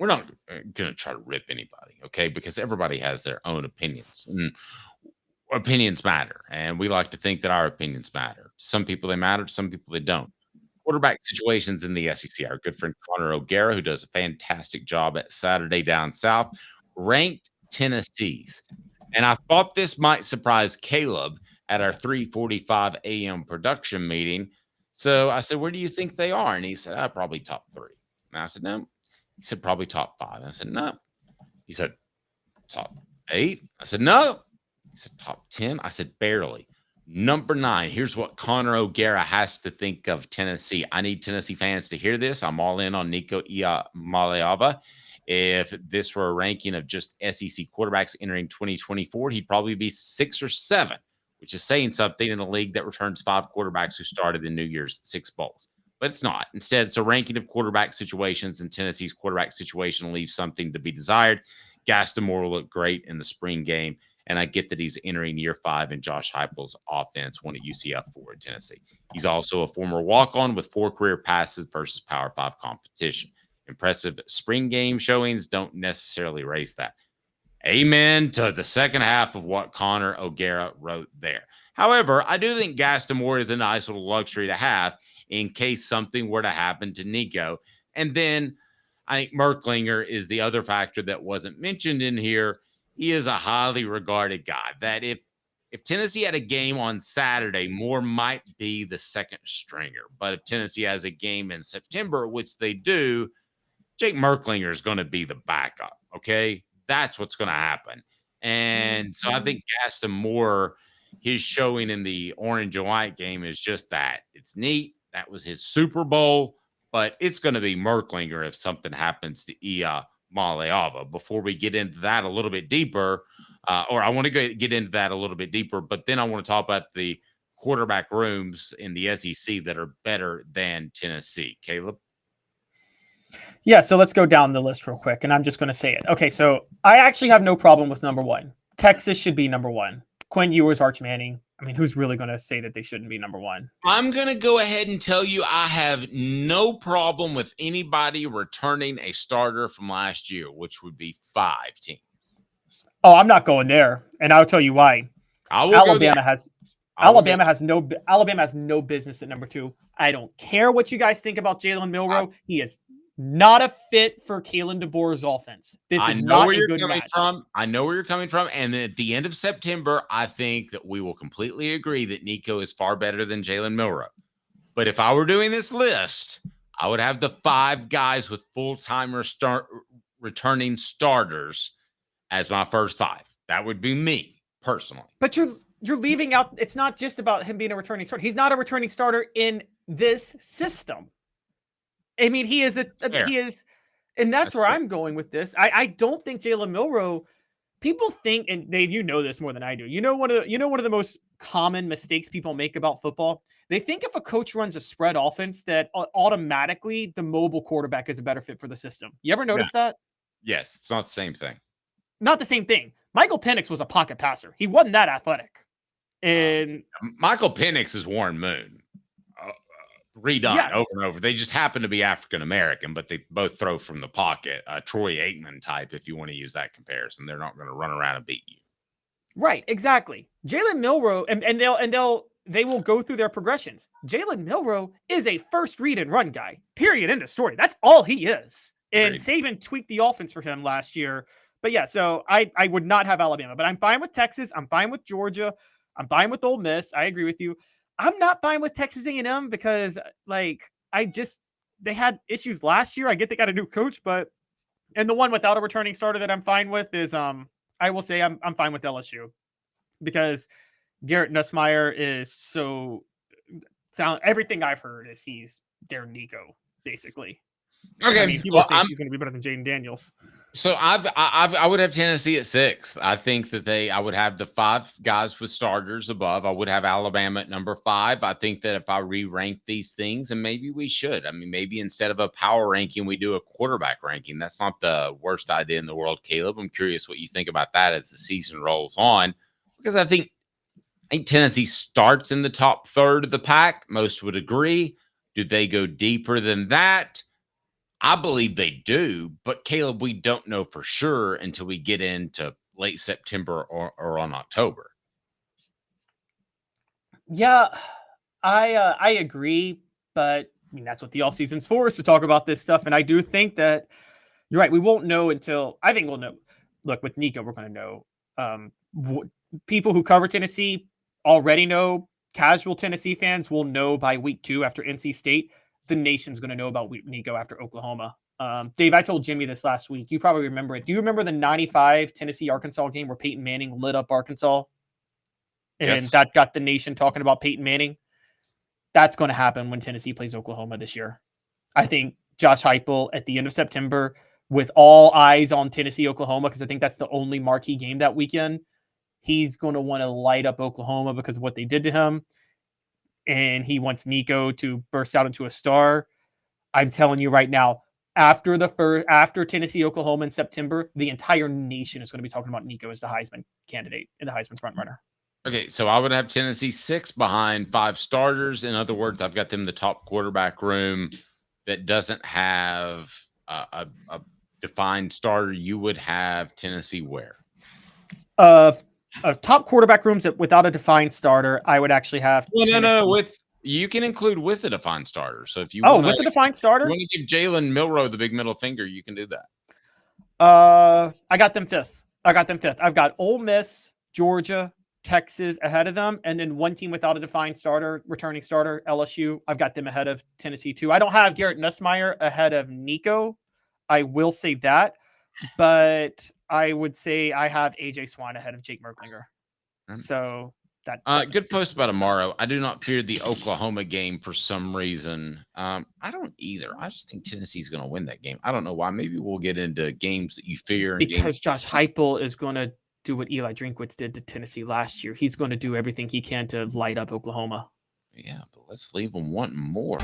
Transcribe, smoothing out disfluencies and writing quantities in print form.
we're not going to try to rip anybody, okay? Because everybody has their own opinions, and opinions matter. And we like to think that our opinions matter. Some people they matter, some people they don't. Quarterback situations in the SEC. Our good friend Connor O'Gara, who does a fantastic job at Saturday Down South, ranked Tennessee's. And I thought this might surprise Caleb at our 3:45 a.m. production meeting. So I said, where do you think they are? And he said, probably top 3. And I said, no. He said, probably top 5. I said, no. He said, top 8. I said, no. He said, top 10. I said, barely. Number 9. Here's what Connor O'Gara has to think of Tennessee. I need Tennessee fans to hear this. I'm all in on Nico Maleava. If this were a ranking of just SEC quarterbacks entering 2024, he'd probably be 6 or 7, which is saying something in a league that returns 5 quarterbacks who started in New Year's 6 bowls. But it's not. Instead, it's a ranking of quarterback situations, and Tennessee's quarterback situation leaves something to be desired. Gaston Moore looked great in the spring game, and I get that he's entering year 5 in Josh Heupel's offense, one at UCF, 4 at Tennessee. He's also a former walk-on with 4 career passes versus Power 5 competition. Impressive spring game showings don't necessarily raise that. Amen to the second half of what Connor O'Gara wrote there. However, I do think Gaston Moore is a nice little luxury to have in case something were to happen to Nico. And then I think Merklinger is the other factor that wasn't mentioned in here. He is a highly regarded guy that if Tennessee had a game on Saturday, Moore might be the second stringer. But if Tennessee has a game in September, which they do, Jake Merklinger is going to be the backup, okay? That's what's going to happen. And so I think Gaston Moore, his showing in the orange and white game is just that. It's neat. That was his Super Bowl, but it's going to be Merklinger if something happens to Ia Maleava. Before we get into that a little bit deeper, or I want to get into that a little bit deeper, but then I want to talk about the quarterback rooms in the SEC that are better than Tennessee. Caleb? Yeah, so let's go down the list real quick, and I'm just going to say it. Okay, so I actually have no problem with number 1. Texas should be number 1. Quinn Ewers, Arch Manning. I mean, who's really going to say that they shouldn't be number 1? I'm going to go ahead and tell you I have no problem with anybody returning a starter from last year, which would be 5 teams. Oh, I'm not going there, and I'll tell you why. Alabama has no business at number 2. I don't care what you guys think about Jalen Milroe. He is not a fit for Kalen DeBoer's offense. This is not a good match. I know where you're coming from. And at the end of September, I think that we will completely agree that Nico is far better than Jalen Milroe. But if I were doing this list, I would have the 5 guys with full-timer returning starters as my first 5. That would be me personally. But you're leaving out. It's not just about him being a returning starter. He's not a returning starter in this system. I mean, he is, and that's where I'm going with this. I don't think Jalen Milroe, people think, and Dave, you know this more than I do. One of the most common mistakes people make about football. They think if a coach runs a spread offense that automatically the mobile quarterback is a better fit for the system. You ever notice that? Yes, it's not the same thing. Not the same thing. Michael Penix was a pocket passer. He wasn't that athletic. And Michael Penix is Warren Moon. Redone over and over. They just happen to be African-American, but they both throw from the pocket. Troy Aikman type, if you want to use that comparison. They're not going to run around and beat you. Right, exactly. Jalen Milroe, and they will go through their progressions. Jalen Milroe is a first read and run guy. Period. End of story. That's all he is. And Saban tweaked the offense for him last year. But yeah, so I would not have Alabama, but I'm fine with Texas. I'm fine with Georgia. I'm fine with Ole Miss. I agree with you. I'm not fine with Texas A&M because they had issues last year. I get they got a new coach, and the one without a returning starter that I'm fine with is I will say I'm fine with LSU because Garrett Nussmeier is everything I've heard is he's their Nico basically. Okay, I mean, people say he's going to be better than Jaden Daniels. So I would have Tennessee at 6th. I think that I would have the 5 guys with starters above. I would have Alabama at number 5. I think that if I re-rank these things, and maybe we should, I mean, maybe instead of a power ranking, we do a quarterback ranking. That's not the worst idea in the world, Caleb. I'm curious what you think about that as the season rolls on, because I think Tennessee starts in the top third of the pack. Most would agree. Do they go deeper than that? I believe they do, but Caleb, we don't know for sure until we get into late September or on October. Yeah, I agree, but I mean that's what the off season's for, is to talk about this stuff. And I do think that you're right. We won't know until, I think we'll know. Look, with Nico, we're going to know. People who cover Tennessee already know. Casual Tennessee fans will know by week 2 after NC State. The nation's going to know about Nico after Oklahoma. Dave, I told Jimmy this last week. You probably remember it. Do you remember the 95 Tennessee-Arkansas game where Peyton Manning lit up Arkansas? And Yes. that got the nation talking about Peyton Manning. That's going to happen when Tennessee plays Oklahoma this year. I think Josh Heupel at the end of September, with all eyes on Tennessee, Oklahoma, because I think that's the only marquee game that weekend, he's going to want to light up Oklahoma because of what they did to him. And he wants Nico to burst out into a star. I'm telling you right now, after Tennessee, Oklahoma in September, the entire nation is going to be talking about Nico as the Heisman candidate and the Heisman frontrunner. Okay, so I would have Tennessee 6 behind 5 starters. In other words, I've got them the top quarterback room that doesn't have a defined starter. You would have Tennessee where? Top quarterback rooms without a defined starter, I would actually have. No. You can include with a defined starter. So if you with a defined starter, you want to give Jalen Milroe the big middle finger, you can do that. I got them 5th. I've got Ole Miss, Georgia, Texas ahead of them, and then one team without a defined starter, returning starter, LSU. I've got them ahead of Tennessee too. I don't have Garrett Nussmeier ahead of Nico. I will say that, but I would say I have AJ Swan ahead of Jake Merklinger. So that good post about Amaro. I do not fear the Oklahoma game for some reason. I don't either. I just think Tennessee's going to win that game. I don't know why. Maybe we'll get into games that you fear. Because Josh Heupel is going to do what Eli Drinkwitz did to Tennessee last year. He's going to do everything he can to light up Oklahoma. Yeah, but let's leave them wanting more.